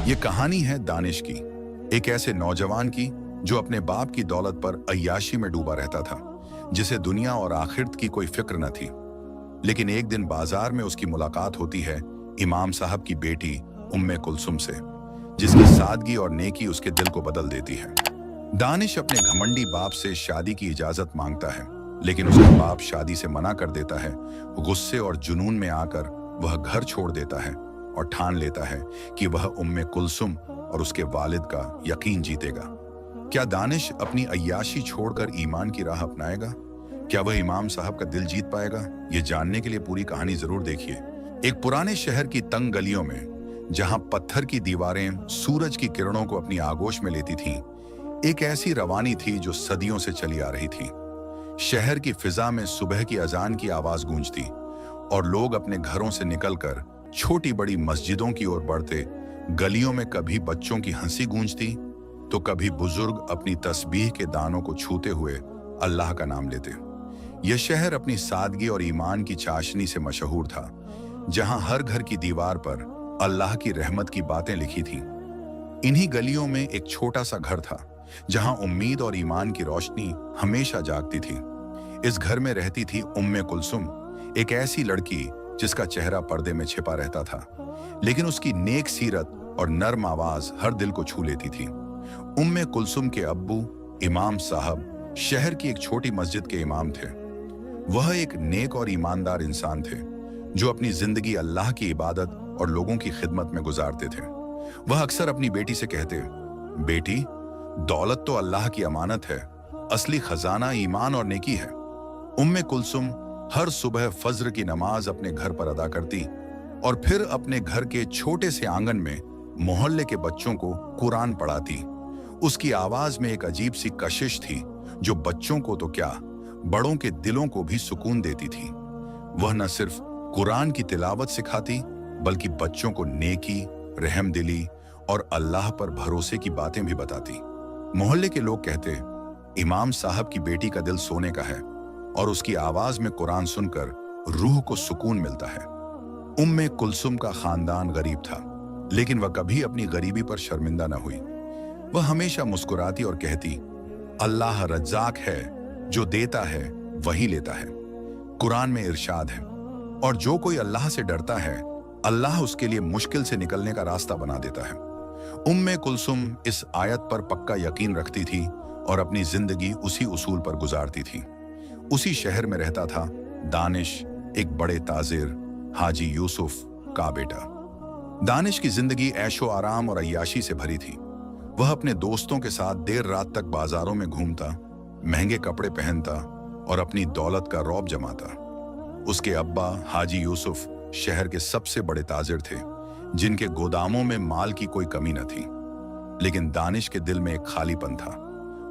ये कहानी है दानिश की, एक ऐसे नौजवान की जो अपने बाप की दौलत पर अय्याशी में डूबा रहता था, जिसे दुनिया और आखिरत की कोई फिक्र न थी। लेकिन एक दिन बाजार में उसकी मुलाकात होती है इमाम साहब की बेटी उम्मे कुलसुम से, जिसकी सादगी और नेकी उसके दिल को बदल देती है। दानिश अपने घमंडी बाप से शादी की इजाजत मांगता है, लेकिन उसका बाप शादी से मना कर देता है। गुस्से और जुनून में आकर वह घर छोड़ देता है और ठान लेता है कि वह उम्मे कुलसुम और उसके वालिद का यकीन जीतेगा। क्या दानिश अपनी अय्याशी छोड़कर ईमान की राह अपनाएगा? क्या वह इमाम साहब का दिल जीत पाएगा? ये जानने के लिए पूरी कहानी जरूर देखिए। एक पुराने शहर की तंग गलियों में, जहां पत्थर की दीवारें सूरज की किरणों को अपनी आगोश में लेती थीं, एक ऐसी रवानी थी जो सदियों से चली आ रही थी। शहर की फिजा में सुबह की अजान की आवाज गूंजती और लोग अपने घरों से निकलकर छोटी बड़ी मस्जिदों की ओर बढ़ते। गलियों में कभी बच्चों की हंसी गूंजती तो कभी बुजुर्ग अपनी तस्बीह के दानों को छूते हुए अल्लाह का नाम लेते। यह शहर अपनी सादगी और ईमान की चाशनी से मशहूर था, जहां हर घर की दीवार पर अल्लाह की रहमत की बातें लिखी थीं। इन्हीं गलियों में एक छोटा सा घर था, जहां उम्मीद और ईमान की रोशनी हमेशा जागती थी। इस घर में रहती थी उम्मे कुलसुम, एक ऐसी लड़की जिसका चेहरा पर्दे में छिपा रहता था, लेकिन उसकी नेक सीरत और नर्म आवाज हर दिल को छू लेती थी। उम्मे कुलसुम के अब्बू इमाम साहब शहर की एक छोटी मस्जिद के इमाम थे। वह एक नेक और ईमानदार इंसान थे, जो अपनी जिंदगी अल्लाह की इबादत और लोगों की खिदमत में गुजारते थे। वह अक्सर अपनी बेटी से कहते, बेटी, दौलत तो अल्लाह की अमानत है, असली खजाना ईमान और नेकी है। उम्मे कुलसुम हर सुबह फज्र की नमाज अपने घर पर अदा करती और फिर अपने घर के छोटे से आंगन में मोहल्ले के बच्चों को कुरान पढ़ाती। उसकी आवाज में एक अजीब सी कशिश थी, जो बच्चों को तो क्या, बड़ों के दिलों को भी सुकून देती थी। वह न सिर्फ कुरान की तिलावत सिखाती, बल्कि बच्चों को नेकी, रहमदिली और अल्लाह पर भरोसे की बातें भी बताती। मोहल्ले के लोग कहते, इमाम साहब की बेटी का दिल सोने का है और उसकी आवाज में कुरान सुनकर रूह को सुकून मिलता है। उम्मे कुलसुम का खानदान गरीब था, लेकिन वह कभी अपनी गरीबी पर शर्मिंदा न हुई। वह हमेशा मुस्कुराती और कहती, अल्लाह रज्जाक है, जो देता है वही लेता है। कुरान में इरशाद है, और जो कोई अल्लाह से डरता है, अल्लाह उसके लिए मुश्किल से निकलने का रास्ता बना देता है। उम्मे कुलसुम इस आयत पर पक्का यकीन रखती थी और अपनी जिंदगी उसी उसूल पर गुजारती थी। उसी शहर में रहता था दानिश, एक बड़े ताजिर हाजी यूसुफ का बेटा। दानिश की जिंदगी ऐशो आराम और अय्याशी से भरी थी। वह अपने दोस्तों के साथ देर रात तक बाजारों में घूमता, महंगे कपड़े पहनता और अपनी दौलत का रौब जमाता। उसके अब्बा हाजी यूसुफ शहर के सबसे बड़े ताजिर थे, जिनके गोदामों में माल की कोई कमी न थी। लेकिन दानिश के दिल में एक खालीपन था।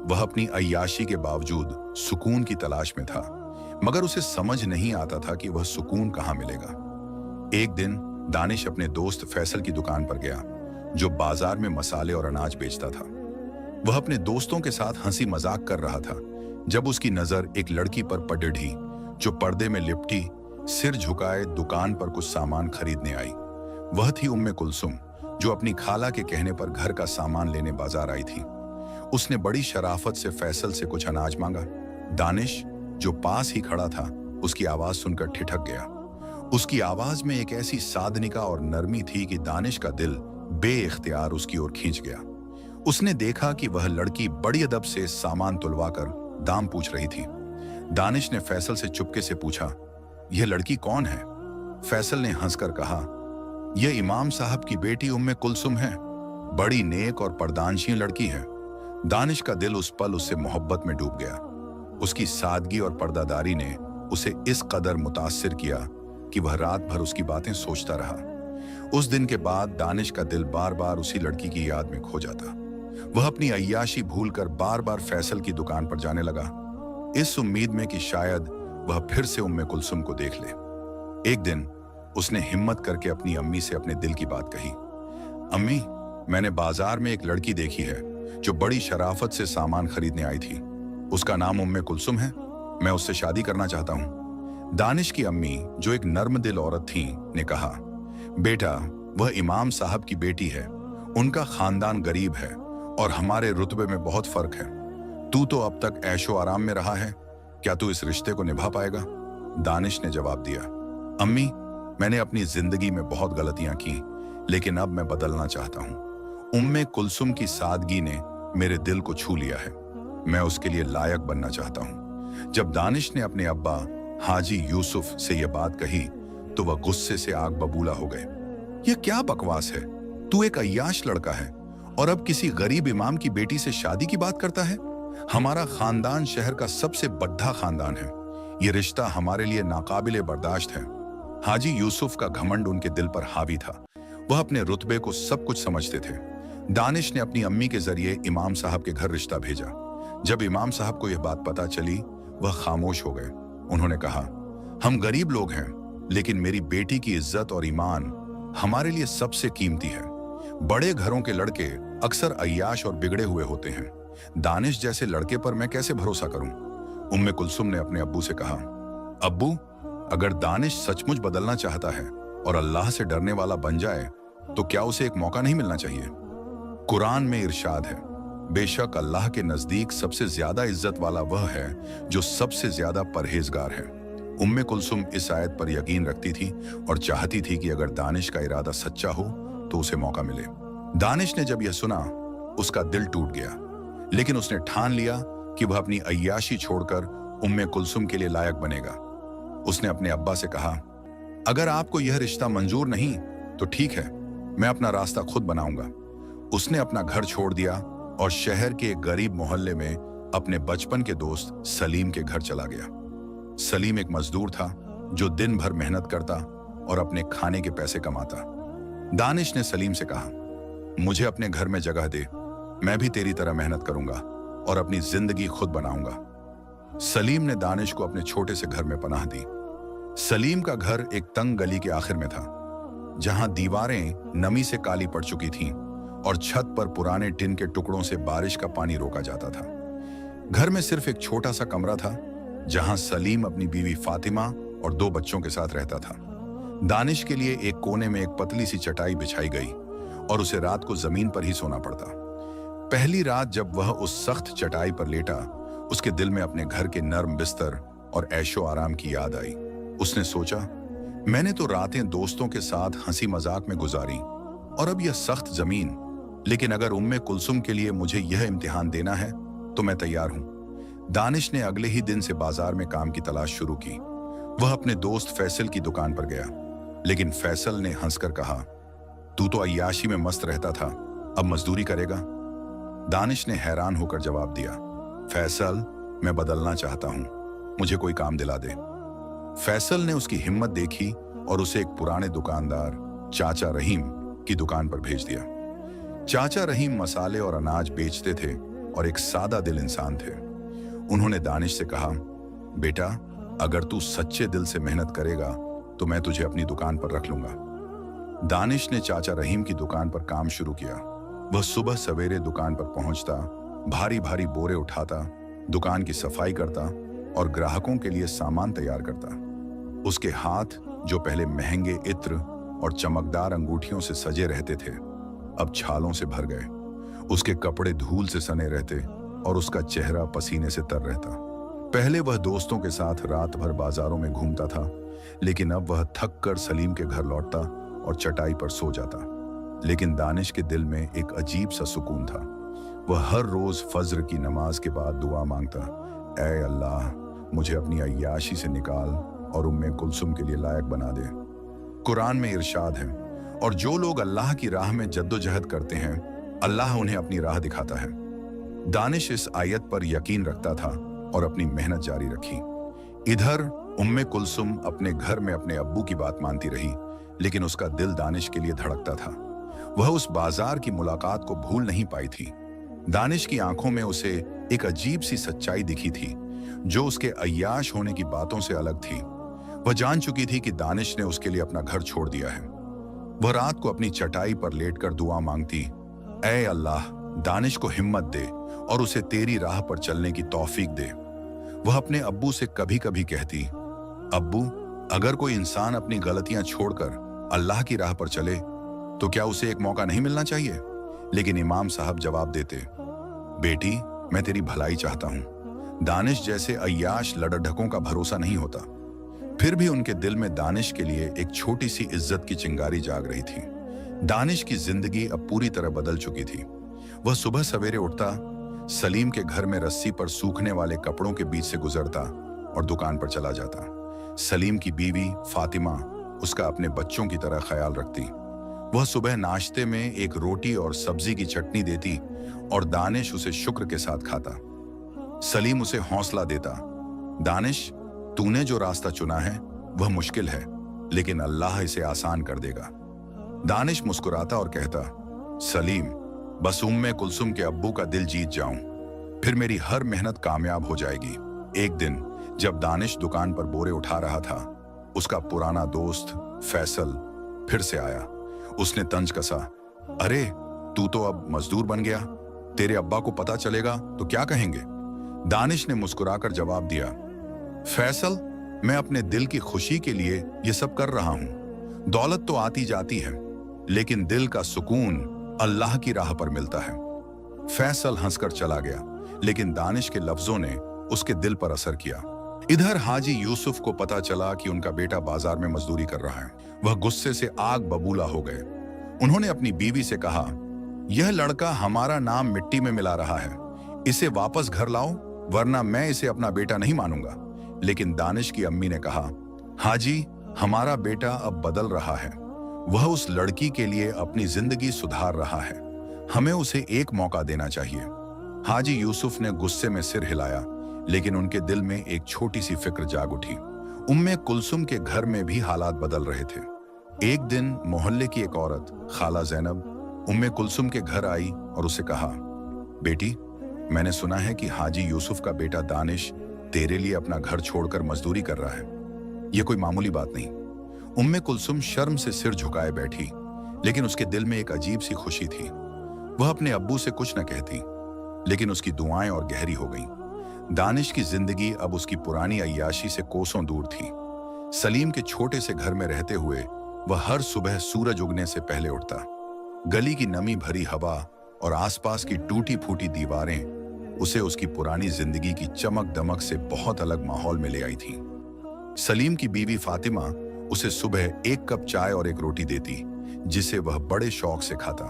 वह अपनी अय्याशी के बावजूद सुकून की तलाश में था, मगर उसे समझ नहीं आता था कि वह सुकून कहाँ मिलेगा। एक दिन दानिश अपने दोस्त फैसल की दुकान पर गया, जो बाजार में मसाले और अनाज बेचता था। वह अपने दोस्तों के साथ हंसी मजाक कर रहा था, जब उसकी नजर एक लड़की पर पड़ी, जो पर्दे में लिपटी सिर झुकाए दुकान पर कुछ सामान खरीदने आई। वह थी उम्मे कुलसुम, जो अपनी खाला के कहने पर घर का सामान लेने बाजार आई थी। उसने बड़ी शराफत से फैसल से कुछ अनाज मांगा। दानिश, जो पास ही खड़ा था, उसकी आवाज सुनकर ठिठक गया। उसकी आवाज में एक ऐसी सादनिका और नरमी थी कि दानिश का दिल बेइख्तियार उसकी ओर खींच गया। उसने देखा कि वह लड़की बड़ी अदब से सामान तुलवाकर दाम पूछ रही थी। दानिश ने फैसल से चुपके से पूछा, यह लड़की कौन है? फैसल ने हंसकर कहा, यह इमाम साहब की बेटी उम्मे कुलसुम है। बड़ी नेक और पर्दानशीन लड़की है। दानिश का दिल उस पल उससे मोहब्बत में डूब गया। उसकी सादगी और पर्दादारी ने उसे इस कदर मुतासिर किया कि वह रात भर उसकी बातें सोचता रहा। उस दिन के बाद दानिश का दिल बार बार उसी लड़की की याद में खो जाता। वह अपनी अय्याशी भूलकर बार बार फैसल की दुकान पर जाने लगा, इस उम्मीद में कि शायद वह फिर से उम्मे कुलसुम को देख ले। एक दिन उसने हिम्मत करके अपनी अम्मी से अपने दिल की बात कही, अम्मी, मैंने बाजार में एक लड़की देखी है, जो बड़ी शराफत से सामान खरीदने आई थी। उसका नाम उम्मे कुलसुम है। मैं उससे शादी करना चाहता हूँ। दानिश की अम्मी, जो एक नर्म दिल औरत थी, ने कहा, बेटा, वह इमाम साहब की बेटी है। उनका खानदान गरीब है और हमारे रुतबे में बहुत फर्क है। तू तो अब तक ऐशो आराम में रहा है, क्या तू इस रिश्ते को निभा पाएगा? दानिश ने जवाब दिया, अम्मी, मैंने अपनी जिंदगी में बहुत गलतियां की, लेकिन अब मैं बदलना चाहता हूँ। उम्मे कुलसुम की सादगी ने मेरे दिल को छू लिया है। मैं उसके लिए लायक बनना चाहता हूँ। जब दानिश ने अपने अब्बा हाजी यूसुफ से यह बात कही तो वह गुस्से से आग बबूला हो गए। यह क्या बकवास है? तू एक अय्याश लड़का है और अब किसी गरीब इमाम की बेटी से शादी की बात करता है। हमारा खानदान शहर का सबसे बड़ा खानदान है। यह रिश्ता हमारे लिए नाकाबिले बर्दाश्त है। हाजी यूसुफ का घमंड उनके दिल पर हावी था। वह अपने रुतबे को सब कुछ समझते थे। दानिश ने अपनी अम्मी के जरिए इमाम साहब के घर रिश्ता भेजा। जब इमाम साहब को यह बात पता चली, वह खामोश हो गए। उन्होंने कहा, हम गरीब लोग हैं, लेकिन मेरी बेटी की इज्जत और ईमान हमारे लिए सबसे कीमती है। बड़े घरों के लड़के अक्सर अय्याश और बिगड़े हुए होते हैं। दानिश जैसे लड़के पर मैं कैसे भरोसा करूं? उम्मे कुलसुम ने अपने अब्बू से कहा, अब्बू, अगर दानिश सचमुच बदलना चाहता है और अल्लाह से डरने वाला बन जाए तो क्या उसे एक मौका नहीं मिलना चाहिए? कुरान में इरशाद है, बेशक अल्लाह के नजदीक सबसे ज्यादा इज्जत वाला वह है जो सबसे ज्यादा परहेजगार है। उम्मे कुलसुम इस आयत पर यकीन रखती थी और चाहती थी कि अगर दानिश का इरादा सच्चा हो तो उसे मौका मिले। दानिश ने जब यह सुना, उसका दिल टूट गया, लेकिन उसने ठान लिया कि वह अपनी अय्याशी छोड़कर उम्मे कुलसुम के लिए लायक बनेगा। उसने अपने अब्बा से कहा, अगर आपको यह रिश्ता मंजूर नहीं तो ठीक है, मैं अपना रास्ता खुद बनाऊंगा। उसने अपना घर छोड़ दिया और शहर के एक गरीब मोहल्ले में अपने बचपन के दोस्त सलीम के घर चला गया। सलीम एक मजदूर था जो दिन भर मेहनत करता और अपने खाने के पैसे कमाता। दानिश ने सलीम से कहा, मुझे अपने घर में जगह दे, मैं भी तेरी तरह मेहनत करूंगा और अपनी जिंदगी खुद बनाऊंगा। सलीम ने दानिश को अपने छोटे से घर में पनाह दी। सलीम का घर एक तंग गली के आखिर में था, जहां दीवारें नमी से काली पड़ चुकी थीं और छत पर पुराने टिन के टुकड़ों से बारिश का पानी रोका जाता था। घर में सिर्फ एक छोटा सा कमरा था, जहां सलीम अपनी बीवी फातिमा और 2 बच्चों के साथ रहता था। दानिश के लिए एक कोने में एक पतली सी चटाई बिछाई गई और उसे रात को जमीन पर ही सोना पड़ता। पहली रात जब वह उस सख्त चटाई पर लेटा, उसके दिल में अपने घर के नर्म बिस्तर और ऐशो आराम की याद आई। उसने सोचा, मैंने तो रातें दोस्तों के साथ हंसी मजाक में गुजारी और अब यह सख्त जमीन, लेकिन अगर उम्मे कुलसुम के लिए मुझे यह इम्तिहान देना है तो मैं तैयार हूं। दानिश ने अगले ही दिन से बाजार में काम की तलाश शुरू की। वह अपने दोस्त फैसल की दुकान पर गया, लेकिन फैसल ने हंसकर कहा, तू तो अय्याशी में मस्त रहता था, अब मजदूरी करेगा? दानिश ने हैरान होकर जवाब दिया, फैसल, मैं बदलना चाहता हूं, मुझे कोई काम दिला दे। फैसल ने उसकी हिम्मत देखी और उसे एक पुराने दुकानदार चाचा रहीम की दुकान पर भेज दिया। चाचा रहीम मसाले और अनाज बेचते थे और एक सादा दिल इंसान थे। उन्होंने दानिश से कहा, बेटा, अगर तू सच्चे दिल से मेहनत करेगा तो मैं तुझे अपनी दुकान पर रख लूंगा। दानिश ने चाचा रहीम की दुकान पर काम शुरू किया। वह सुबह सवेरे दुकान पर पहुंचता, भारी भारी बोरे उठाता, दुकान की सफाई करता और ग्राहकों के लिए सामान तैयार करता। उसके हाथ, जो पहले महंगे इत्र और चमकदार अंगूठियों से सजे रहते थे, अब छालों से भर गए। उसके कपड़े धूल से सने रहते और उसका चेहरा पसीने से तर रहता। पहले वह दोस्तों के साथ रात भर बाजारों में घूमता था, लेकिन अब वह थक कर सलीम के घर लौटता और चटाई पर सो जाता। लेकिन दानिश के दिल में एक अजीब सा सुकून था। वह हर रोज फज्र की नमाज के बाद दुआ मांगता, ऐ अल्लाह, मुझे अपनी अय्याशी से निकाल और उम्मे कुलसुम के लिए लायक बना दे। कुरान में इरशाद है, और जो लोग अल्लाह की राह में जद्दोजहद करते हैं, अल्लाह उन्हें अपनी राह दिखाता है। दानिश इस आयत पर यकीन रखता था और अपनी मेहनत जारी रखी। इधर उम्मे कुलसुम अपने घर में अपने अब्बू की बात मानती रही, लेकिन उसका दिल दानिश के लिए धड़कता था। वह उस बाजार की मुलाकात को भूल नहीं पाई थी। दानिश की आंखों में उसे एक अजीब सी सच्चाई दिखी थी, जो उसके अय्याश होने की बातों से अलग थी। वह जान चुकी थी कि दानिश ने उसके लिए अपना घर छोड़ दिया है। वह रात को अपनी चटाई पर लेटकर दुआ मांगती, ऐ अल्लाह, दानिश को हिम्मत दे और उसे तेरी राह पर चलने की तौफीक दे। वह अपने अब्बू से कभी कभी कहती, अब्बू, अगर कोई इंसान अपनी गलतियां छोड़कर अल्लाह की राह पर चले तो क्या उसे एक मौका नहीं मिलना चाहिए? लेकिन इमाम साहब जवाब देते, बेटी, मैं तेरी भलाई चाहता हूं। दानिश जैसे अय्याश लड़ढकों का भरोसा नहीं होता। फिर भी उनके दिल में दानिश के लिए एक छोटी सी इज्जत की चिंगारी जाग रही थी। दानिश की जिंदगी अब पूरी तरह बदल चुकी थी। वह सुबह सवेरे उठता, सलीम के घर में रस्सी पर सूखने वाले कपड़ों के बीच से गुजरता और दुकान पर चला जाता। सलीम की बीवी फातिमा उसका अपने बच्चों की तरह ख्याल रखती। वह सुबह नाश्ते में एक रोटी और सब्जी की चटनी देती और दानिश उसे शुक्र के साथ खाता। सलीम उसे हौसला देता, दानिश, तूने जो रास्ता चुना है वह मुश्किल है, लेकिन अल्लाह इसे आसान कर देगा। दानिश मुस्कुराता और कहता, सलीम, बस उम्मे कुलसुम के अब्बू का दिल जीत जाऊं, फिर मेरी हर मेहनत कामयाब हो जाएगी। एक दिन जब दानिश दुकान पर बोरे उठा रहा था, उसका पुराना दोस्त फैसल फिर से आया। उसने तंज कसा, अरे तू तो अब मजदूर बन गया, तेरे अब्बा को पता चलेगा तो क्या कहेंगे? दानिश ने मुस्कुराकर जवाब दिया, फैसल, मैं अपने दिल की खुशी के लिए ये सब कर रहा हूं। दौलत तो आती जाती है, लेकिन दिल का सुकून अल्लाह की राह पर मिलता है। फैसल हंसकर चला गया, लेकिन दानिश के लफ्जों ने उसके दिल पर असर किया। इधर हाजी यूसुफ को पता चला कि उनका बेटा बाजार में मजदूरी कर रहा है। वह गुस्से से आग बबूला हो गए। उन्होंने अपनी बीवी से कहा, यह लड़का हमारा नाम मिट्टी में मिला रहा है, इसे वापस घर लाओ, वरना मैं इसे अपना बेटा नहीं मानूंगा। लेकिन दानिश की अम्मी ने कहा, हाजी, हमारा बेटा अब बदल रहा है, वह उस लड़की के लिए अपनी जिंदगी सुधार रहा है, हमें उसे एक मौका देना चाहिए। हाजी यूसुफ ने गुस्से में सिर हिलाया, लेकिन उनके दिल में एक छोटी सी फिक्र जाग उठी। उम्मे कुलसुम के घर में भी हालात बदल रहे थे। एक दिन मोहल्ले की एक औरत, खाला जैनब, उम्मे कुलसुम के घर आई और उसे कहा, बेटी, मैंने सुना है कि हाजी यूसुफ का बेटा दानिश तेरे लिए अपना घर छोड़कर मजदूरी कर रहा है। यह कोई मामूली बात नहीं। उम्मे कुलसुम शर्म से सिर झुकाए बैठी, लेकिन उसके दिल में एक अजीब सी खुशी थी। वह अपने अब्बू से कुछ न कहती, लेकिन उसकी दुआएं और गहरी हो गईं। दानिश की जिंदगी अब उसकी पुरानी अय्याशी से कोसों दूर थी। सलीम के छोटे से घर में रहते हुए वह हर सुबह सूरज उगने से पहले उठता। गली की नमी भरी हवा और आसपास की टूटी फूटी दीवारें उसे उसकी पुरानी जिंदगी की चमक दमक से बहुत अलग माहौल में ले आई थी। सलीम की बीवी फातिमा उसे सुबह एक कप चाय और एक रोटी देती, जिसे वह बड़े शौक से खाता।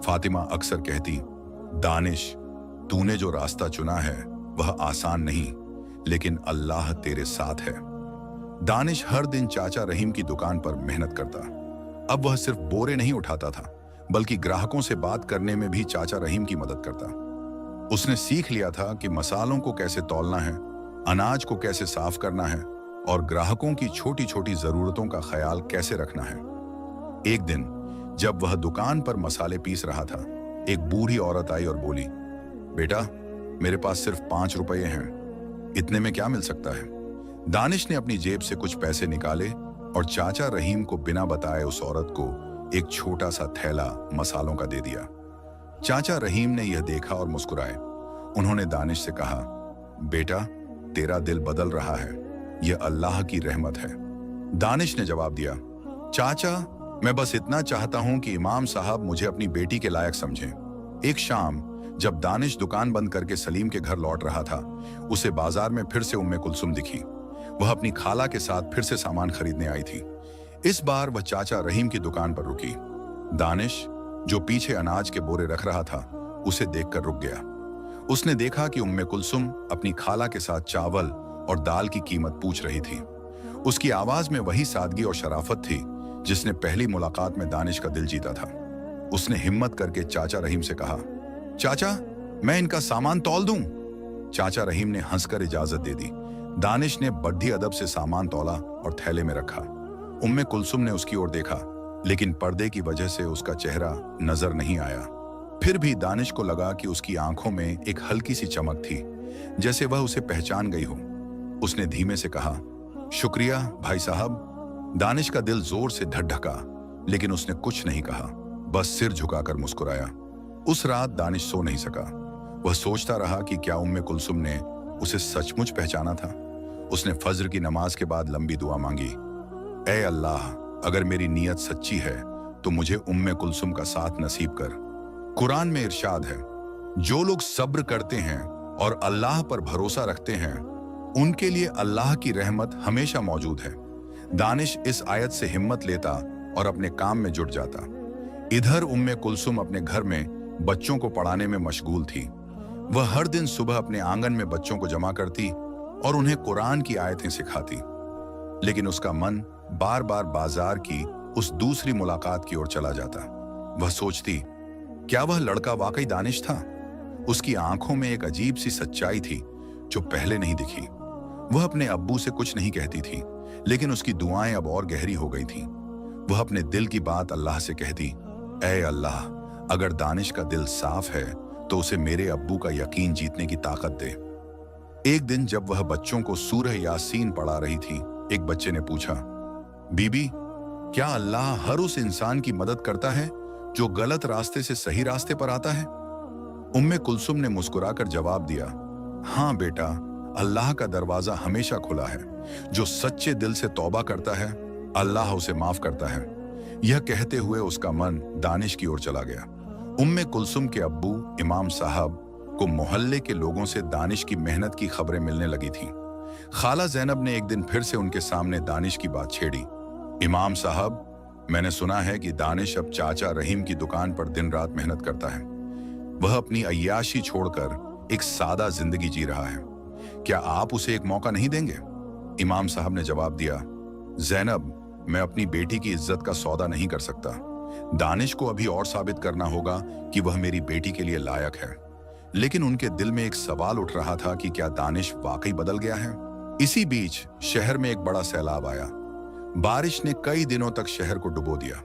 फातिमा अक्सर कहती, दानिश, तूने जो रास्ता चुना है वह आसान नहीं, लेकिन अल्लाह तेरे साथ है। दानिश हर दिन चाचा रहीम की दुकान पर मेहनत करता। अब वह सिर्फ बोरे नहीं उठाता था, बल्कि ग्राहकों से बात करने में भी चाचा रहीम की मदद करता। उसने सीख लिया था कि मसालों को कैसे तौलना है, अनाज को कैसे साफ करना है और ग्राहकों की छोटी छोटी जरूरतों का ख्याल कैसे रखना है। एक दिन जब वह दुकान पर मसाले पीस रहा था, एक बूढ़ी औरत आई और बोली, बेटा, मेरे पास सिर्फ 5 रुपये हैं, इतने में क्या मिल सकता है? दानिश ने अपनी जेब से कुछ पैसे निकाले और चाचा रहीम को बिना बताए उस औरत को एक छोटा सा थैला मसालों का दे दिया। चाचा रहीम ने यह देखा और मुस्कुराए। उन्होंने दानिश से कहा, बेटा, तेरा दिल बदल रहा है, यह अल्लाह की रहमत है। दानिश ने जवाब दिया, चाचा, मैं बस इतना चाहता हूं कि इमाम साहब मुझे अपनी बेटी के लायक समझें। एक शाम जब दानिश दुकान बंद करके सलीम के घर लौट रहा था, उसे बाजार में फिर से उम्मे कुलसुम दिखी। वह अपनी खाला के साथ फिर से सामान खरीदने आई थी। इस बार वह चाचा रहीम की दुकान पर रुकी। दानिश, जो पीछे अनाज के बोरे रख रहा था, उसे देखकर रुक गया। उसने देखा कि उम्मे कुलसुम अपनी खाला के साथ चावल और दाल की कीमत पूछ रही थी। उसकी आवाज में वही सादगी और शराफत थी जिसने पहली मुलाकात में दानिश का दिल जीता था। उसने हिम्मत करके चाचा रहीम से कहा, चाचा, मैं इनका सामान तौल दूं? चाचा रहीम ने हंसकर इजाजत दे दी। दानिश ने बड्ढी अदब से सामान तौला और थैले में रखा। उम्मे कुलसुम ने उसकी ओर देखा, लेकिन पर्दे की वजह से उसका चेहरा नजर नहीं आया। फिर भी दानिश को लगा कि उसकी आंखों में एक हल्की सी चमक थी, जैसे वह उसे पहचान गई हो। उसने धीमे से कहा, शुक्रिया भाई साहब। दानिश का दिल जोर से धड़धका, लेकिन उसने कुछ नहीं कहा, बस सिर झुकाकर मुस्कुराया। उस रात दानिश सो नहीं सका। वह सोचता रहा कि क्या उम्मे कुलसुम ने उसे सचमुच पहचाना था। उसने फज्र की नमाज के बाद लंबी दुआ मांगी, ऐ अल्लाह, अगर मेरी नीयत सच्ची है तो मुझे उम्मे कुलसुम का साथ नसीब कर। कुरान में इरशाद है, जो लोग सब्र करते हैं और अल्लाह पर भरोसा रखते हैं उनके लिए अल्लाह की रहमत हमेशा मौजूद है। दानिश इस आयत से हिम्मत लेता और अपने काम में जुट जाता। इधर उम्मे कुलसुम अपने घर में बच्चों को पढ़ाने में मशगूल थी। वह हर दिन सुबह अपने आंगन में बच्चों को जमा करती और उन्हें कुरान की आयतें सिखाती, लेकिन उसका मन बार बार बाजार की उस दूसरी मुलाकात की ओर चला जाता। वह सोचती, क्या वह लड़का वाकई दानिश था? उसकी आंखों में एक अजीब सी सच्चाई थी जो पहले नहीं दिखी। वह अपने अब्बू से कुछ नहीं कहती थी, लेकिन उसकी दुआएं अब और गहरी हो गई थीं। वह अपने दिल की बात अल्लाह से कहती, ऐ अल्लाह, अगर दानिश का दिल साफ है तो उसे मेरे अब्बू का यकीन जीतने की ताकत दे। एक दिन जब वह बच्चों को सूरह यासीन पढ़ा रही थी, एक बच्चे ने पूछा, बीबी, क्या अल्लाह हर उस इंसान की मदद करता है जो गलत रास्ते से सही रास्ते पर आता है? उम्मे कुलसुम ने मुस्कुराकर जवाब दिया, हाँ बेटा, अल्लाह का दरवाजा हमेशा खुला है। जो सच्चे दिल से तौबा करता है अल्लाह उसे माफ करता है। यह कहते हुए उसका मन दानिश की ओर चला गया। उम्मे कुलसुम के अब्बू इमाम साहब को मोहल्ले के लोगों से दानिश की मेहनत की खबरें मिलने लगी थीं। खाला जैनब ने एक दिन फिर से उनके सामने दानिश की बात छेड़ी। इमाम साहब, मैंने सुना है कि दानिश अब चाचा रहीम की दुकान पर दिन रात मेहनत करता है। वह अपनी अय्याशी छोड़कर एक सादा जिंदगी जी रहा है। क्या आप उसे एक मौका नहीं देंगे? इमाम साहब ने जवाब दिया, जैनब, मैं अपनी बेटी की इज्जत का सौदा नहीं कर सकता। दानिश को अभी और साबित करना होगा कि वह मेरी बेटी के लिए लायक है। लेकिन उनके दिल में एक सवाल उठ रहा था कि क्या दानिश वाकई बदल गया है? इसी बीच शहर में एक बड़ा सैलाब आया। बारिश ने कई दिनों तक शहर को डुबो दिया।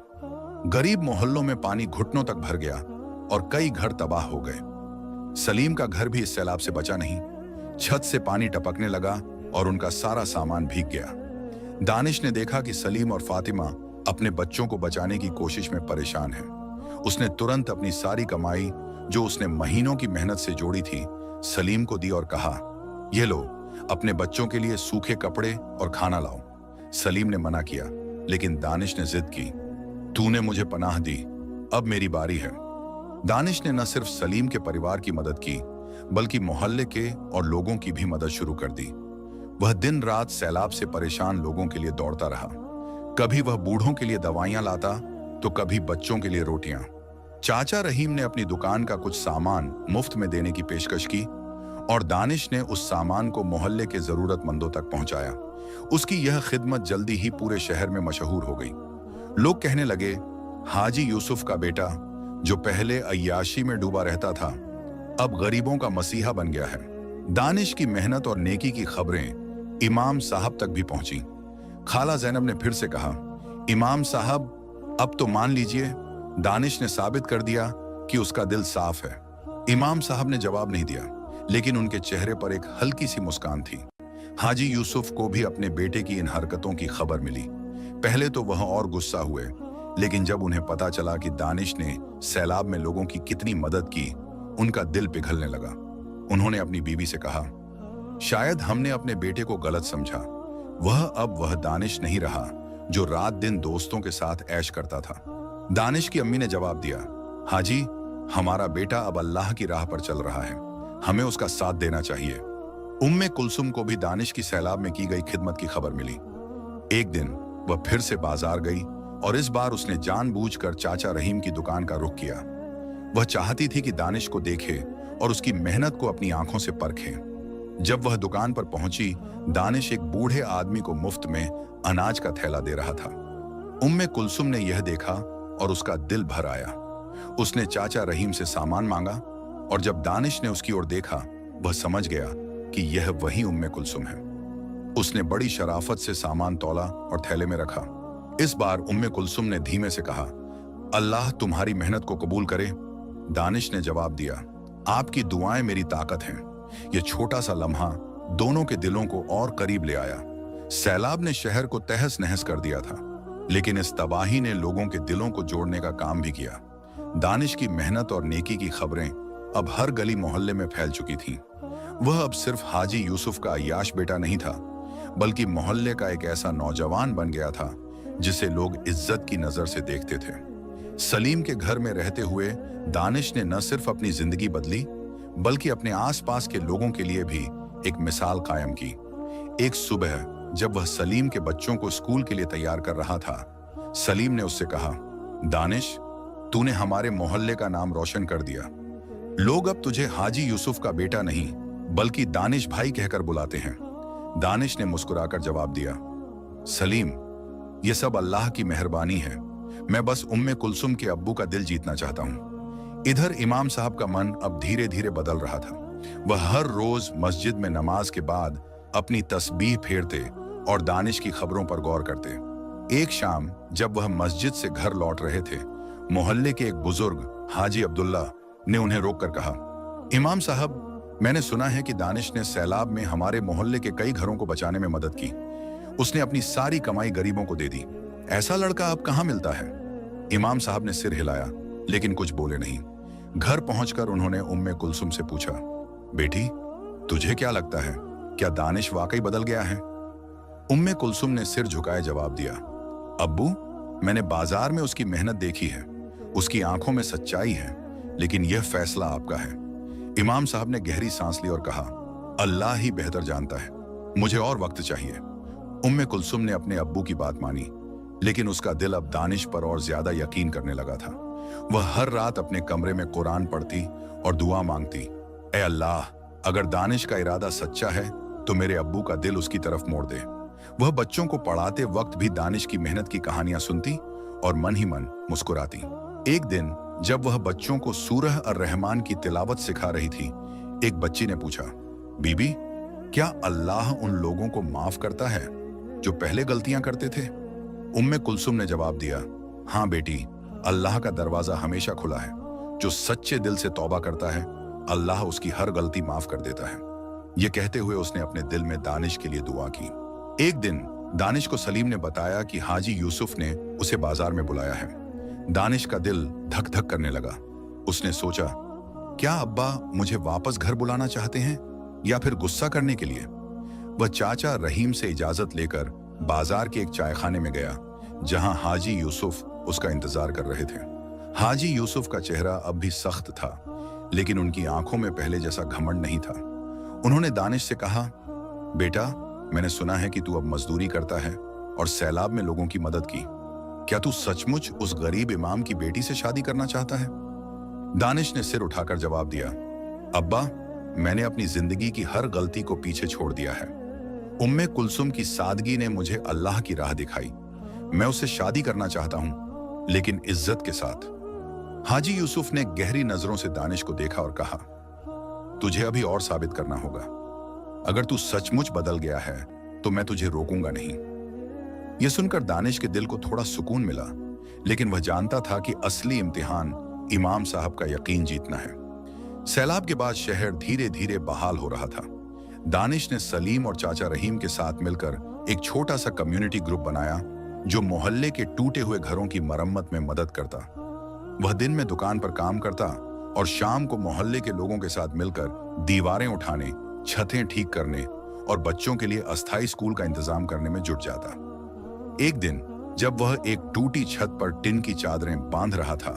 गरीब मोहल्लों में पानी घुटनों तक भर गया और कई घर तबाह हो गए। सलीम का घर भी इस सैलाब से बचा नहीं। छत से पानी टपकने लगा और उनका सारा सामान भीग गया। दानिश ने देखा कि सलीम और फातिमा अपने बच्चों को बचाने की कोशिश में परेशान हैं। उसने तुरंत अपनी सारी कमाई जो उसने महीनों की मेहनत से जोड़ी थी सलीम को दी और कहा, ये लो, अपने बच्चों के लिए सूखे कपड़े और खाना लाओ। सलीम ने मना किया, लेकिन दानिश ने जिद की, तूने मुझे पनाह दी, अब मेरी बारी है। दानिश ने न सिर्फ सलीम के परिवार की मदद की बल्कि मोहल्ले के और लोगों की भी मदद शुरू कर दी। वह दिन रात सैलाब से परेशान लोगों के लिए दौड़ता रहा। कभी वह बूढ़ों के लिए दवाइयां लाता तो कभी बच्चों के लिए रोटियां। चाचा रहीम ने अपनी दुकान का कुछ सामान मुफ्त में देने की पेशकश की और दानिश ने उस सामान को मोहल्ले के जरूरतमंदों तक पहुंचाया। उसकी यह खिदमत जल्दी ही पूरे शहर में मशहूर हो गई। लोग कहने लगे, हाजी यूसुफ का बेटा जो पहले अय्याशी में डूबा रहता था अब गरीबों का मसीहा बन गया है। दानिश की मेहनत और नेकी की खबरें इमाम साहब तक भी पहुंची। खाला जैनब ने फिर से कहा, इमाम साहब, अब तो मान लीजिए दानिश ने साबित कर दिया कि उसका दिल साफ है। इमाम साहब ने जवाब नहीं दिया, लेकिन उनके चेहरे पर एक हल्की सी मुस्कान थी। हाजी यूसुफ को भी अपने बेटे की इन हरकतों की खबर मिली। पहले तो वह और गुस्सा हुए, लेकिन जब उन्हें पता चला कि दानिश ने सैलाब में लोगों की कितनी मदद की, उनका दिल पिघलने लगा। उन्होंने अपनी बीवी से कहा, शायद हमने अपने बेटे को गलत समझा। वह दानिश नहीं रहा जो रात दिन दोस्तों के साथ ऐश करता था। दानिश की अम्मी ने जवाब दिया, हाजी, हमारा बेटा अब अल्लाह की राह पर चल रहा है, हमें उसका साथ देना चाहिए। उम्मे कुलसुम को भी दानिश की सैलाब में की गई खिदमत की खबर मिली। एक दिन वह फिर से बाजार गई और इस बार उसने जानबूझकर चाचा रहीम की दुकान का रुख किया। वह चाहती थी कि दानिश को देखे और उसकी मेहनत को अपनी आंखों से परखे। जब वह दुकान पर पहुंची, दानिश एक बूढ़े आदमी को मुफ्त में अनाज का थैला दे रहा था। उम्मे कुलसुम ने यह देखा और उसका दिल भर आया। उसने चाचा रहीम से सामान मांगा और जब दानिश ने उसकी ओर देखा, वह समझ गया कि यह वही उम्मे कुलसुम है। उसने बड़ी शराफत से सामान तौला और थैले में रखा। इस बार उम्मे कुलसुम ने धीमे से कहा, अल्लाह तुम्हारी मेहनत को कबूल करे। दानिश ने जवाब दिया, आपकी दुआएं मेरी ताकत हैं। यह छोटा सा लम्हा दोनों के दिलों को और करीब ले आया। सैलाब ने शहर को तहस नहस कर दिया था, लेकिन इस तबाही ने लोगों के दिलों को जोड़ने का काम भी किया। दानिश की मेहनत और नेकी की खबरें अब हर गली मोहल्ले में फैल चुकी थीं। वह अब सिर्फ हाजी यूसुफ का अय्याश बेटा नहीं था, बल्कि मोहल्ले का एक ऐसा नौजवान बन गया था जिसे लोग इज्जत की नजर से देखते थे। सलीम के घर में रहते हुए दानिश ने न सिर्फ अपनी जिंदगी बदली, बल्कि अपने आसपास के लोगों के लिए भी एक मिसाल कायम की। एक सुबह जब वह सलीम के बच्चों को स्कूल के लिए तैयार कर रहा था, सलीम ने उससे कहा, दानिश, तूने हमारे मोहल्ले का नाम रोशन कर दिया। लोग अब तुझे हाजी यूसुफ का बेटा नहीं बल्कि दानिश भाई कहकर बुलाते हैं। दानिश ने मुस्कुराकर जवाब दिया, सलीम, यह सब अल्लाह की मेहरबानी है। मैं बस उम्मे कुलसुम के अब्बू का दिल जीतना चाहता हूं। इधर इमाम साहब का मन अब धीरे धीरे बदल रहा था। वह हर रोज मस्जिद में नमाज के बाद अपनी तस्बीह फेरते और दानिश की खबरों पर गौर करते। एक शाम जब वह मस्जिद से घर लौट रहे थे, मोहल्ले के एक बुजुर्ग हाजी अब्दुल्ला ने उन्हें रोककर कहा, इमाम साहब, मैंने सुना है कि दानिश ने सैलाब में हमारे मोहल्ले के कई घरों को बचाने में मदद की। उसने अपनी सारी कमाई गरीबों को दे दी। ऐसा लड़का अब कहां मिलता है? इमाम साहब ने सिर हिलाया, लेकिन कुछ बोले नहीं। घर पहुंचकर उन्होंने उम्मे कुलसुम से पूछा, बेटी, तुझे क्या लगता है, क्या दानिश वाकई बदल गया है? उम्मे कुलसुम ने सिर झुकाए जवाब दिया, अब्बू, मैंने बाजार में उसकी मेहनत देखी है, उसकी आंखों में सच्चाई है, लेकिन यह फैसला आपका है। इमाम साहब ने गहरी सांस ली और कहा, अल्लाह ही बेहतर जानता है, मुझे और वक्त चाहिए। उम्मे कुलसुम ने अपने अब्बू की बात मानी, लेकिन उसका दिल अब दानिश पर और ज्यादा यकीन करने लगा था। वह हर रात अपने कमरे में कुरान पढ़ती और दुआ मांगती, ए अल्लाह, अगर दानिश का इरादा सच्चा है तो मेरे अब्बू का दिल उसकी तरफ मोड़ दे। वह बच्चों को पढ़ाते वक्त भी दानिश की मेहनत की कहानियां सुनती और मन ही मन मुस्कुराती। एक दिन जब वह बच्चों को सूरह अर-रहमान की तिलावत सिखा रही थी, एक बच्ची ने पूछा, बीबी, क्या अल्लाह उन लोगों को माफ करता है जो पहले गलतियां करते थे? उम्मे कुलसुम ने जवाब दिया, हाँ बेटी, अल्लाह का दरवाजा हमेशा खुला है। जो सच्चे दिल से तौबा करता है, अल्लाह उसकी हर गलती माफ कर देता है। यह कहते हुए उसने अपने दिल में दानिश के लिए दुआ की। एक दिन दानिश को सलीम ने बताया कि हाजी यूसुफ ने उसे बाजार में बुलाया है। दानिश का दिल धक धक करने लगा। उसने सोचा, क्या अब्बा मुझे वापस घर बुलाना चाहते हैं या फिर गुस्सा करने के लिए? वह चाचा रहीम से इजाजत लेकर बाजार के एक चायखाने में गया, जहां हाजी यूसुफ उसका इंतजार कर रहे थे। हाजी यूसुफ का चेहरा अब भी सख्त था, लेकिन उनकी आंखों में पहले जैसा घमंड नहीं था। उन्होंने दानिश से कहा, बेटा, मैंने सुना है कि तू अब मजदूरी करता है और सैलाब में लोगों की मदद की। क्या तू सचमुच उस गरीब इमाम की बेटी से शादी करना चाहता है? दानिश ने सिर उठाकर जवाब दिया, अब्बा, मैंने अपनी जिंदगी की हर गलती को पीछे छोड़ दिया है। उम्मे कुलसुम की सादगी ने मुझे अल्लाह की राह दिखाई। मैं उससे शादी करना चाहता हूं, लेकिन इज्जत के साथ। हाजी यूसुफ ने गहरी नजरों से दानिश को देखा और कहा, तुझे अभी और साबित करना होगा। अगर तू सचमुच बदल गया है तो मैं तुझे रोकूंगा नहीं। यह सुनकर दानिश के दिल को थोड़ा सुकून मिला, लेकिन वह जानता था कि असली इम्तिहान इमाम साहब का यकीन जीतना है। सैलाब के बाद शहर धीरे धीरे बहाल हो रहा था। दानिश ने सलीम और चाचा रहीम के साथ मिलकर एक छोटा सा कम्युनिटी ग्रुप बनाया, जो मोहल्ले के टूटे हुए घरों की मरम्मत में मदद करता। वह दिन में दुकान पर काम करता और शाम को मोहल्ले के लोगों के साथ मिलकर दीवारें उठाने, छतें ठीक करने और बच्चों के लिए अस्थायी स्कूल का इंतजाम करने में जुट जाता। एक दिन जब वह एक टूटी छत पर टिन की चादरें बांध रहा था,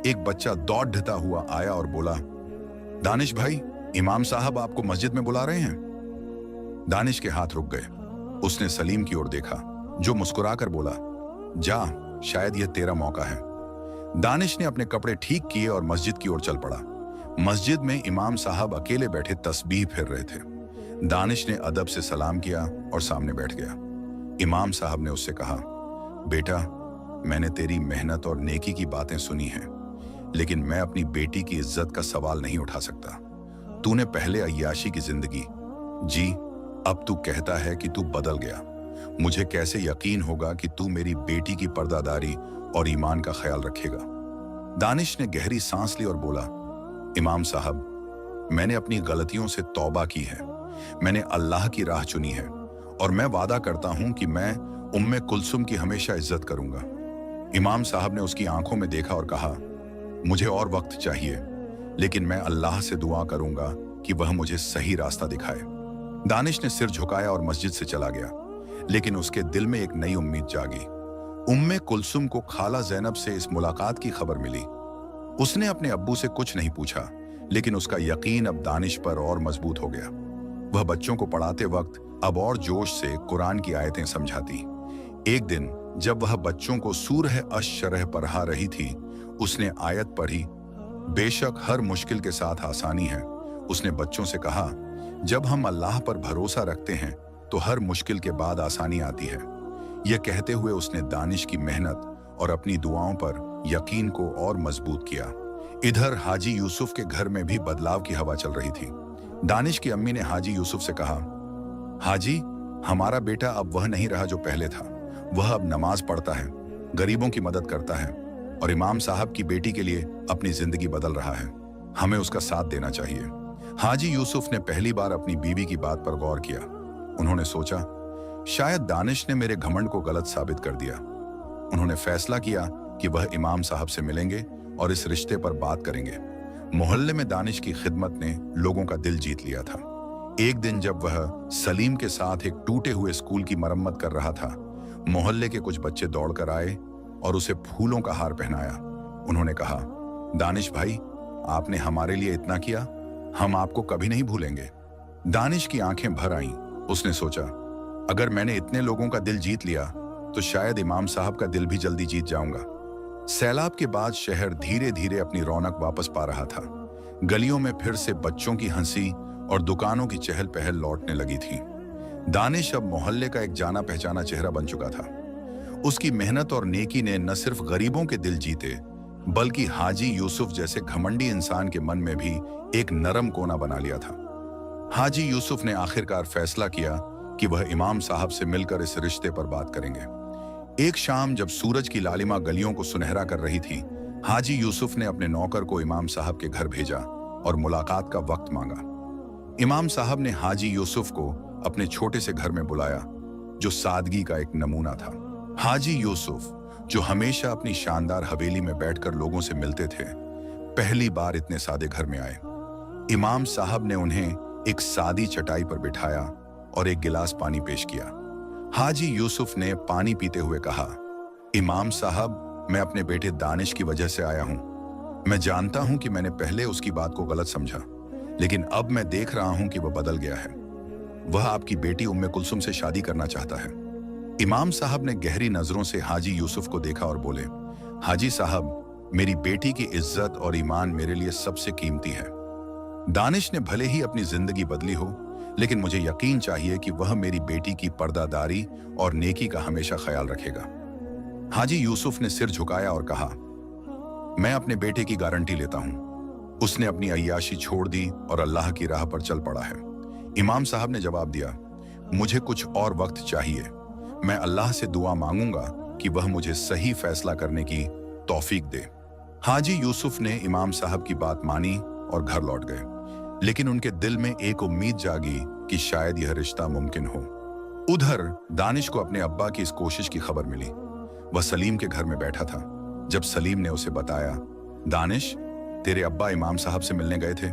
एक बच्चा दौड़ता हुआ आया और बोला, दानिश भाई, इमाम साहब आपको मस्जिद में बुला रहे हैं। दानिश के हाथ रुक गए। उसने सलीम की ओर देखा, जो मुस्कुराकर बोला, जा, शायद यह तेरा मौका है। दानिश ने अपने कपड़े ठीक किए और मस्जिद की ओर चल पड़ा। मस्जिद में इमाम साहब अकेले बैठे तस्बीह फेर रहे थे। दानिश ने अदब से सलाम किया और सामने बैठ गया। इमाम साहब ने उससे कहा, बेटा, मैंने तेरी मेहनत और नेकी की बातें सुनी हैं, लेकिन मैं अपनी बेटी की इज्जत का सवाल नहीं उठा सकता। तूने पहले अय्याशी की जिंदगी जी, अब तू कहता है कि तू बदल गया। मुझे कैसे यकीन होगा कि तू मेरी बेटी की पर्दादारी और ईमान का ख्याल रखेगा? दानिश ने गहरी सांस ली और बोला, इमाम साहब, मैंने अपनी गलतियों से तौबा की है। मैंने अल्लाह की राह चुनी है और मैं वादा करता हूं कि मैं उम्मे कुलसुम की हमेशा इज्जत करूंगा। इमाम साहब ने उसकी आंखों में देखा और कहा, मुझे और वक्त चाहिए, लेकिन मैं अल्लाह से दुआ करूंगा कि वह मुझे सही रास्ता दिखाए। दानिश ने सिर झुकाया और मस्जिद से चला गया, लेकिन उसके दिल में एक नई उम्मीद जागी। उम्मे कुलसुम को खाला जैनब से इस मुलाकात की खबर मिली। उसने अपने अब्बू से कुछ नहीं पूछा, लेकिन उसका यकीन अब दानिश पर और मजबूत हो गया। वह बच्चों को पढ़ाते वक्त अब और जोश से कुरान की आयतें समझाती। एक दिन जब वह बच्चों को सूरह अश-शरह पढ़ा रही थी, उसने आयत पढ़ी, बेशक हर मुश्किल के साथ आसानी है। उसने बच्चों से कहा, जब हम अल्लाह पर भरोसा रखते हैं तो हर मुश्किल के बाद आसानी आती है। यह कहते हुए उसने दानिश की मेहनत और अपनी दुआओं पर यकीन को और मजबूत किया। इधर हाजी यूसुफ के घर में भी बदलाव की हवा चल रही थी। दानिश की अम्मी ने हाजी यूसुफ से कहा, हाजी, हमारा बेटा अब वह नहीं रहा जो पहले था। वह अब नमाज पढ़ता है, गरीबों की मदद करता है और इमाम साहब की बेटी के लिए अपनी जिंदगी बदल रहा है। हमें उसका साथ देना चाहिए। हाजी यूसुफ ने पहली बार अपनी बीवी की बात पर गौर किया। उन्होंने सोचा, शायद दानिश ने मेरे घमंड को गलत साबित कर दिया। उन्होंने फैसला किया कि वह इमाम साहब से मिलेंगे और इस रिश्ते पर बात करेंगे। मोहल्ले में दानिश की खिदमत ने लोगों का दिल जीत लिया था। एक दिन जब वह सलीम के साथ एक टूटे हुए स्कूल की मरम्मत कर रहा था, मोहल्ले के कुछ बच्चे दौड़कर आए और उसे फूलों का हार पहनाया। उन्होंने कहा, दानिश भाई, आपने हमारे लिए इतना किया, हम आपको कभी नहीं भूलेंगे। दानिश की आंखें भर आईं। उसने सोचा, अगर मैंने इतने लोगों का दिल जीत लिया तो शायद इमाम साहब का दिल भी जल्दी जीत जाऊंगा। सैलाब के बाद शहर धीरे धीरे अपनी रौनक वापस पा रहा था। गलियों में फिर से बच्चों की हंसी और दुकानों की चहल पहल लौटने लगी थी। दानिश अब मोहल्ले का एक जाना पहचाना चेहरा बन चुका था। उसकी मेहनत और नेकी ने न सिर्फ गरीबों के दिल जीते, बल्कि हाजी यूसुफ जैसे घमंडी इंसान के मन में भी एक नरम कोना बना लिया था। हाजी यूसुफ ने आखिरकार फैसला किया कि वह इमाम साहब से मिलकर इस रिश्ते पर बात करेंगे। एक शाम जब सूरज की लालिमा गलियों को सुनहरा कर रही थी, हाजी यूसुफ ने अपने नौकर को इमाम साहब के घर भेजा और मुलाकात का वक्त मांगा। इमाम साहब ने हाजी यूसुफ को अपने छोटे से घर में बुलाया, जो सादगी का एक नमूना था। हाजी यूसुफ, जो हमेशा अपनी शानदार हवेली में बैठकर लोगों से मिलते थे, पहली बार इतने सादे घर में आए। इमाम साहब ने उन्हें एक सादी चटाई पर बिठाया और एक गिलास पानी पेश किया। हाजी यूसुफ ने पानी पीते हुए कहा, इमाम साहब, मैं अपने बेटे दानिश की वजह से आया हूं। मैं जानता हूं कि मैंने पहले उसकी बात को गलत समझा, लेकिन अब मैं देख रहा हूं कि वह बदल गया है। वह आपकी बेटी उम्मे कुलसुम से शादी करना चाहता है। इमाम साहब ने गहरी नजरों से हाजी यूसुफ को देखा और बोले, हाजी साहब, मेरी बेटी की इज्जत और ईमान मेरे लिए सबसे कीमती है। दानिश ने भले ही अपनी जिंदगी बदली हो, लेकिन मुझे यकीन चाहिए कि वह मेरी बेटी की पर्दादारी और नेकी का हमेशा ख्याल रखेगा। हाजी यूसुफ ने सिर झुकाया और कहा, मैं अपने बेटे की गारंटी लेता हूं। उसने अपनी अय्याशी छोड़ दी और अल्लाह की राह पर चल पड़ा है। इमाम साहब ने जवाब दिया, मुझे कुछ और वक्त चाहिए। मैं अल्लाह से दुआ मांगूंगा कि वह मुझे सही फैसला करने की तौफीक दे। हाजी यूसुफ ने इमाम साहब की बात मानी और घर लौट गए, लेकिन उनके दिल में एक उम्मीद जागी कि शायद यह रिश्ता मुमकिन हो। उधर दानिश को अपने अब्बा की इस कोशिश की खबर मिली। वह सलीम के घर में बैठा था। जब सलीम ने उसे बताया, दानिश, तेरे अब्बा इमाम साहब से मिलने गए थे,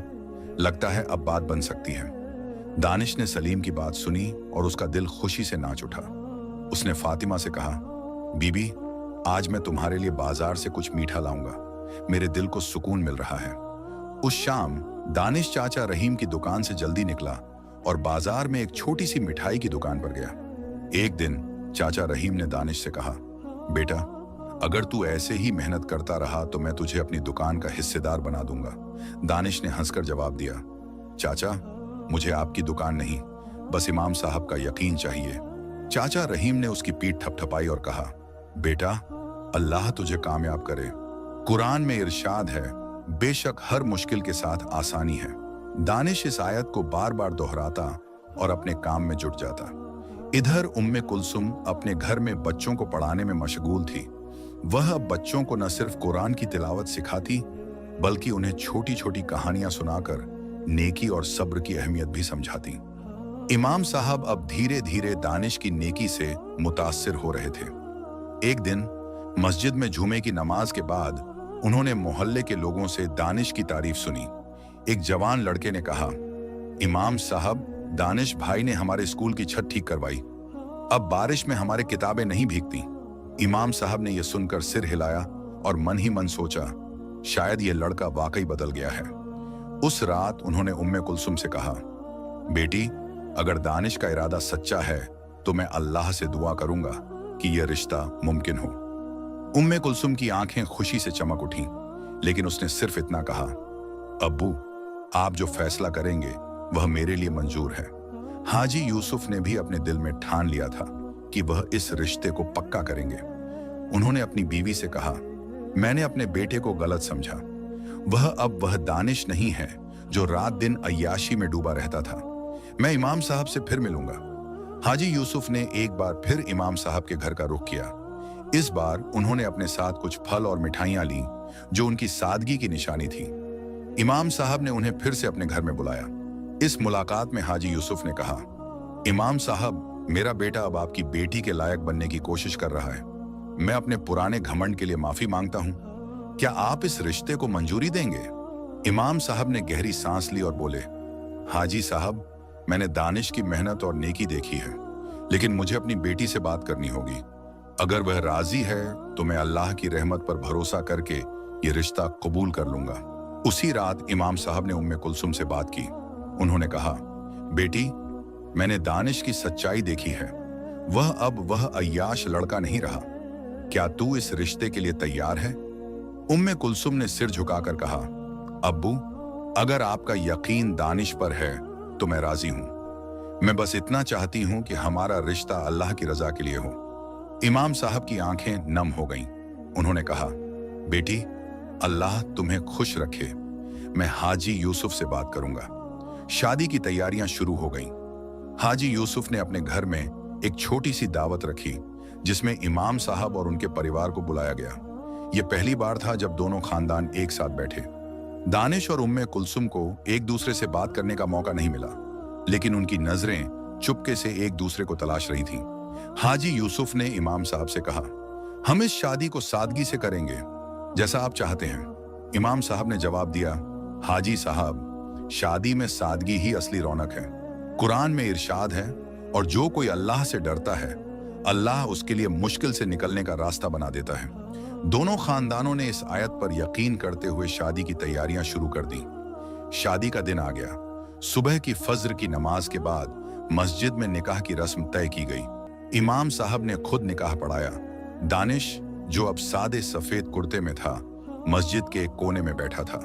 लगता है अब बात बन सकती है। दानिश ने सलीम की बात सुनी और उसका दिल खुशी से नाच उठा। उसने फातिमा से कहा, बीबी, आज मैं तुम्हारे लिए बाजार से कुछ मीठा लाऊंगा। मेरे दिल को सुकून मिल रहा है। उस शाम दानिश चाचा रहीम की दुकान से जल्दी निकला और बाजार में एक छोटी सी मिठाई की दुकान पर गया। एक दिन चाचा रहीम ने दानिश से कहा, बेटा, अगर तू ऐसे ही मेहनत करता रहा तो मैं तुझे अपनी दुकान का हिस्सेदार बना दूंगा। दानिश ने हंसकर जवाब दिया, चाचा, मुझे आपकी दुकान नहीं, बस इमाम साहब का यकीन चाहिए। चाचा रहीम ने उसकी पीठ थपथपाई और कहा, बेटा, अल्लाह तुझे कामयाब करे। कुरान में इरशाद है, बेशक हर मुश्किल के साथ आसानी है। दानिश इस आयत को बार बार दोहराता और अपने काम में जुट जाता। इधर उम्मे कुलसुम अपने घर में बच्चों को पढ़ाने में मशगूल थी। वह अब बच्चों को न सिर्फ कुरान की तिलावत सिखाती, बल्कि उन्हें छोटी छोटी कहानियां सुनाकर नेकी और सब्र की अहमियत भी समझाती। इमाम साहब अब धीरे धीरे दानिश की नेकी से मुतासिर हो रहे थे। एक दिन मस्जिद में जुमे की नमाज के बाद उन्होंने मोहल्ले के लोगों से दानिश की तारीफ सुनी। एक जवान लड़के ने कहा, इमाम साहब, दानिश भाई ने हमारे स्कूल की छत ठीक करवाई। अब बारिश में हमारे किताबें नहीं भीगती। इमाम साहब ने यह सुनकर सिर हिलाया और मन ही मन सोचा, शायद यह लड़का वाकई बदल गया है। उस रात उन्होंने उम्मे कुलसुम से कहा, बेटी, अगर दानिश का इरादा सच्चा है तो मैं अल्लाह से दुआ करूंगा कि यह रिश्ता मुमकिन हो। उम्मे कुलसुम की आंखें खुशी से चमक उठीं, लेकिन उसने सिर्फ इतना कहा, अब्बू, आप जो फैसला करेंगे वह मेरे लिए मंजूर है। हाजी यूसुफ ने भी अपने दिल में ठान लिया था कि वह इस रिश्ते को पक्का करेंगे। उन्होंने अपनी बीवी से कहा, मैंने अपने बेटे को गलत समझा। वह दानिश नहीं है जो रात दिन अय्याशी में डूबा रहता था। मैं इमाम साहब से फिर मिलूंगा। हाजी यूसुफ ने एक बार फिर इमाम साहब के घर का रुख किया। इस बार उन्होंने अपने साथ कुछ फल और मिठाइयां ली जो उनकी सादगी की निशानी थी। इमाम साहब ने उन्हें फिर से अपने घर में बुलाया। इस मुलाकात में हाजी यूसुफ ने कहा, इमाम साहब, मेरा बेटा अब आपकी बेटी के लायक बनने की कोशिश कर रहा है। मैं अपने पुराने घमंड के लिए माफी मांगता हूं। क्या आप इस रिश्ते को मंजूरी देंगे? इमाम साहब ने गहरी सांस ली और बोले, हाजी साहब, मैंने दानिश की मेहनत और नेकी देखी है, लेकिन मुझे अपनी बेटी से बात करनी होगी। अगर वह राजी है तो मैं अल्लाह की रहमत पर भरोसा करके ये रिश्ता कबूल कर लूंगा। उसी रात इमाम साहब ने उम्मे कुलसुम से बात की। उन्होंने कहा, बेटी, मैंने दानिश की सच्चाई देखी है। वह अय्याश लड़का नहीं रहा। क्या तू इस रिश्ते के लिए तैयार है? उम्मे कुलसुम ने सिर झुकाकर कहा, अब्बू, अगर आपका यकीन दानिश पर है तो मैं राजी हूं। मैं बस इतना चाहती हूं कि हमारा रिश्ता अल्लाह की रजा के लिए हो। इमाम साहब की आंखें नम हो गईं। उन्होंने कहा, बेटी, अल्लाह तुम्हें खुश रखे। मैं हाजी यूसुफ से बात करूंगा। शादी की तैयारियां शुरू हो गईं। हाजी यूसुफ ने अपने घर में एक छोटी सी दावत रखी जिसमें इमाम साहब और उनके परिवार को बुलाया गया। यह पहली बार था जब दोनों खानदान एक साथ बैठे। दानिश और उम्मे कुलसुम को एक दूसरे से बात करने का मौका नहीं मिला, लेकिन उनकी नजरें चुपके से एक दूसरे को तलाश रही थीं। हाजी यूसुफ ने इमाम साहब से कहा, हम इस शादी को सादगी से करेंगे, जैसा आप चाहते हैं। इमाम साहब ने जवाब दिया, हाजी साहब, शादी में सादगी ही असली रौनक है। कुरान में इरशाद है, और जो कोई अल्लाह से डरता है, अल्लाह उसके लिए मुश्किल से निकलने का रास्ता बना देता है। दोनों खानदानों ने इस आयत पर यकीन करते हुए शादी की तैयारियां शुरू कर दी। शादी का दिन आ गया। सुबह की फज्र की नमाज के बाद मस्जिद में निकाह की रस्म तय की गई। इमाम साहब ने खुद निकाह पढ़ाया। दानिश, जो अब सादे सफेद कुर्ते में था, मस्जिद के एक कोने में बैठा था।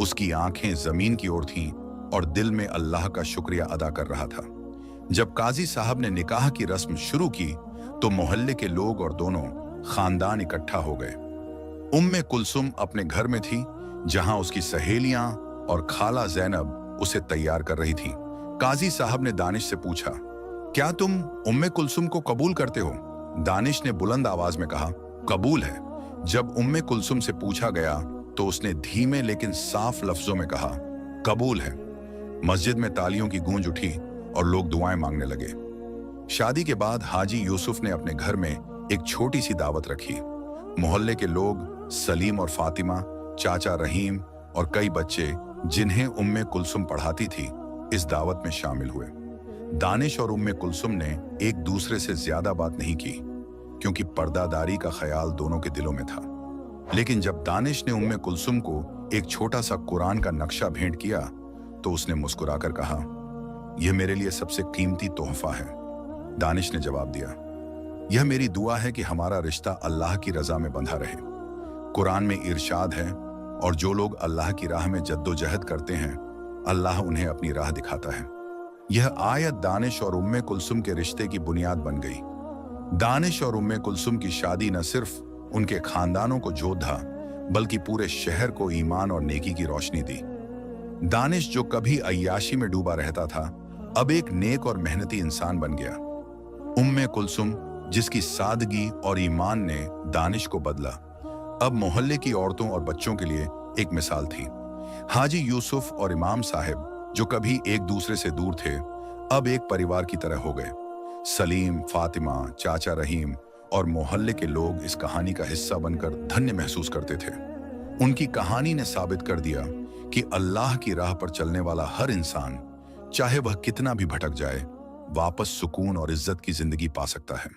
उसकी आंखें जमीन की ओर थीं और दिल में अल्लाह का शुक्रिया अदा कर रहा था। जब काजी साहब ने निकाह की रस्म शुरू की तो मोहल्ले के लोग और दोनों खानदान इकट्ठा हो गए। उम्मे कुलसुम अपने घर में थी, जहां उसकी सहेलियां और खाला जैनब उसे तैयार कर रही थीं। काजी साहब ने दानिश से पूछा, क्या तुम उम्मे कुलसुम को कबूल करते हो? दानिश ने बुलंद आवाज में कहा, कबूल है। जब उम्मे कुलसुम से पूछा गया तो उसने धीमे लेकिन साफ लफ्जों में कहा, कबूल है। मस्जिद में तालियों की गूंज उठी और लोग दुआएं मांगने लगे। शादी के बाद हाजी यूसुफ ने अपने घर में एक छोटी सी दावत रखी। मोहल्ले के लोग, सलीम और फातिमा, चाचा रहीम और कई बच्चे जिन्हें उम्मे कुलसुम पढ़ाती थी, इस दावत में शामिल हुए। दानिश और उम्मे कुलसुम ने एक दूसरे से ज्यादा बात नहीं की, क्योंकि पर्दादारी का ख्याल दोनों के दिलों में था। लेकिन जब दानिश ने उम्मे कुलसुम को एक छोटा सा कुरान का नक्शा भेंट किया तो उसने मुस्कुराकर कहा, यह मेरे लिए सबसे कीमती तोहफा है। दानिश ने जवाब दिया, यह मेरी दुआ है कि हमारा रिश्ता अल्लाह की रजा में बंधा रहे। कुरान में इरशाद है, और जो लोग अल्लाह की राह में जद्दोजहद करते हैं, अल्लाह उन्हें अपनी राह दिखाता है। यह आयत दानिश और उम्मे कुलसुम के रिश्ते की बुनियाद बन गई। दानिश और उम्मे कुलसुम की शादी न सिर्फ उनके खानदानों को जोधा, बल्कि पूरे शहर को ईमान और नेकी की रोशनी दी। दानिश, जो कभी अय्याशी में डूबा रहता था, अब एक नेक और मेहनती इंसान बन गया। उम्मे कुलसुम, जिसकी सादगी और ईमान ने दानिश को बदला, अब मोहल्ले की औरतों और बच्चों के लिए एक मिसाल थी। हाजी यूसुफ और इमाम साहब, जो कभी एक दूसरे से दूर थे, अब एक परिवार की तरह हो गए। सलीम, फातिमा, चाचा रहीम और मोहल्ले के लोग इस कहानी का हिस्सा बनकर धन्य महसूस करते थे। उनकी कहानी ने साबित कर दिया कि अल्लाह की राह पर चलने वाला हर इंसान, चाहे वह कितना भी भटक जाए, वापस सुकून और इज्जत की जिंदगी पा सकता है।